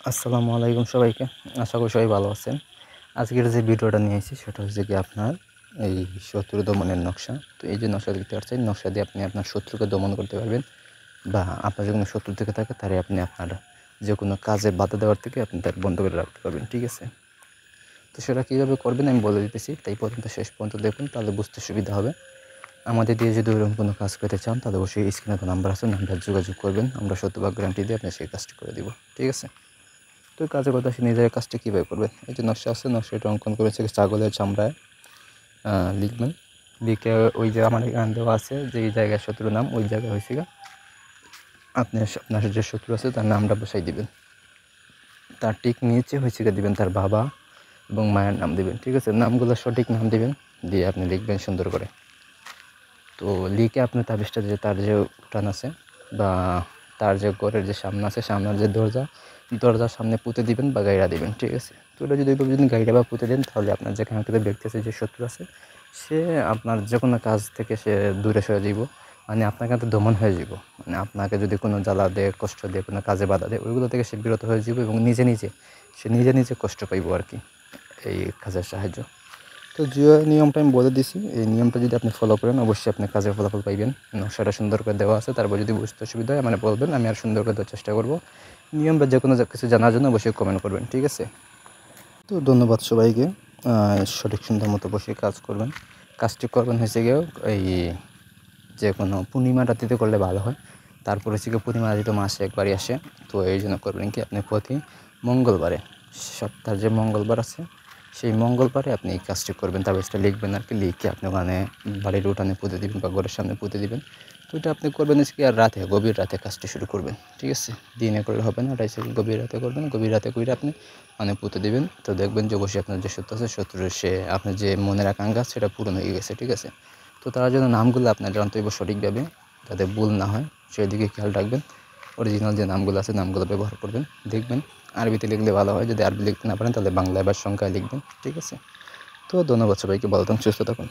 আসসালামু আলাইকুম সবাইকে। আশা করি সবাই ভালো আছেন। আজকের যে ভিডিওটা নিয়ে এসেছি সেটা হচ্ছে কি আপনার এই শত্রু দমনের নকশা। তো এই যে নকশা দেখতে পাচ্ছেন, নকশা দিয়ে আপনি আপনার শত্রুকে দমন করতে পারবেন, বা আপনার যে কোনো শত্রু থেকে থাকে তারে আপনি আপনার যে কোনো কাজে বাধা দেওয়ার থেকে আপনি তাকে বন্ধ করে রাখতে পারবেন। ঠিক আছে? তো সেটা কীভাবে করবেন আমি বলে দিতেছি, তাই পর্যন্ত শেষ পর্যন্ত দেখুন, তাহলে বুঝতে সুবিধা হবে। আমাদের দিয়ে যদি ওরকম কোনো কাজ করতে চান তাহলে অবশ্যই স্ক্রিনে তো নাম্বার আছে, নাম্বার যোগাযোগ করবেন। আমরা শতভাগ গ্যারান্টি দিয়ে আপনার সেই কাজটি করে দিব। ঠিক আছে? তো কাজের কথা সে নিজের কাজটা কীভাবে করবেন, এই যে নকশা আছে, নকশাটা অঙ্কন করেছে ছাগলের চামড়ায়। লিখবেন, লিখে ওই যে আমার এখানে দেওয়া আছে যে এই জায়গায় শত্রুর নাম, ওই জায়গায় হয়েছে গা আপনি আপনার যে শত্রু আছে তার নামটা বসাই দিবেন। তার ঠিক নিচে হয়েছে গা দিবেন তার বাবা এবং মায়ের নাম দিবেন। ঠিক আছে? নামগুলো সঠিক নাম দিবেন, দিয়ে আপনি লিখবেন সুন্দর করে। তো লিখে আপনি তাবিজটা যে তার যে উঠান আছে বা তার যে ঘরের যে সামনে আছে, সামনের যে দরজার সামনে পুঁতে দিবেন বা গাইড়া দিবেন। ঠিক আছে? তো এটা যদি গাইড়া বা পুঁতে দেন তাহলে আপনার যেখান থেকে ব্যক্তি আছে, যে শত্রু আছে, সে আপনার যে কোনো কাজ থেকে সে দূরে সরে যাব, মানে আপনার কাছে দমন হয়ে যাব। মানে আপনাকে যদি কোনো জ্বালা দেয়, কষ্ট দেয়, কোনো কাজে বাধা দেয়, ওইগুলো থেকে সে বিরত হয়ে যাব এবং নিজে কষ্ট পাইব আর কি, এই কাজের সাহায্য। তো যে নিয়মটা আমি বলে দিছি, এই নিয়মটা যদি আপনি ফলো করেন অবশ্যই আপনি কাজের ফলাফল পাইবেন। নকশাটা সুন্দর করে দেওয়া আছে, তারপর যদি বুঝতে অসুবিধা হয় মানে বলবেন, আমি আর সুন্দর করে দেওয়ার চেষ্টা করব। নিয়ম বা যে কোনো কিছু জানার জন্য অবশ্যই কমেন্ট করবেন। ঠিক আছে? তো ধন্যবাদ সবাইকে। সঠিক সুন্দর মতো বসে কাজ করবেন। কাজটি করবেন হয়েছে গিয়েও এই যে কোনো পূর্ণিমা রাত্রিতে করলে ভালো হয়। তারপরে হচ্ছে গিয়ে পূর্ণিমা রাত্রি তো মাসে একবারই আসে। তো এই জন্য করবেন কি, আপনি প্রতি মঙ্গলবারে, সপ্তাহের যে মঙ্গলবার আছে সেই মঙ্গলবারে আপনি এই কাজটি করবেন। তাবিজটা লিখবেন আর কি, লিখে আপনি ওখানে বাড়ির উঠানে পুঁতে দিবেন বা ঘরের সামনে পুঁতে দিবেন। তো এটা আপনি করবেন হচ্ছে কি আর রাতে, গভীর রাতে কাজটি শুরু করবেন। ঠিক আছে? দিনে করলে হবে না, এটা হচ্ছে গভীর রাতে করবেন। গভীর রাতে করে আপনি মানে পুঁতে দিবেন। তো দেখবেন যে অবশ্যই আপনার যে শত্রু আছে, শত্রুর সে আপনার যে মনের আকাঙ্ক্ষা সেটা পূরণ হয়ে গেছে। ঠিক আছে? তো তার জন্য নামগুলো আপনার জানতে হবে সঠিকভাবে, যাতে ভুল না হয় সেদিকে খেয়াল রাখবেন। অরিজিনাল যে নামগুলো আছে নামগুলো ব্যবহার করবেন। দেখবেন আরবিতে লিখলে ভালো হয়, যদি আরবি লিখতে না পারেন তাহলে বাংলায় বা সংখ্যায় লিখবেন। ঠিক আছে? তো ধন্যবাদ সবাইকে, ভালো থাকুন, সুস্থ থাকুন।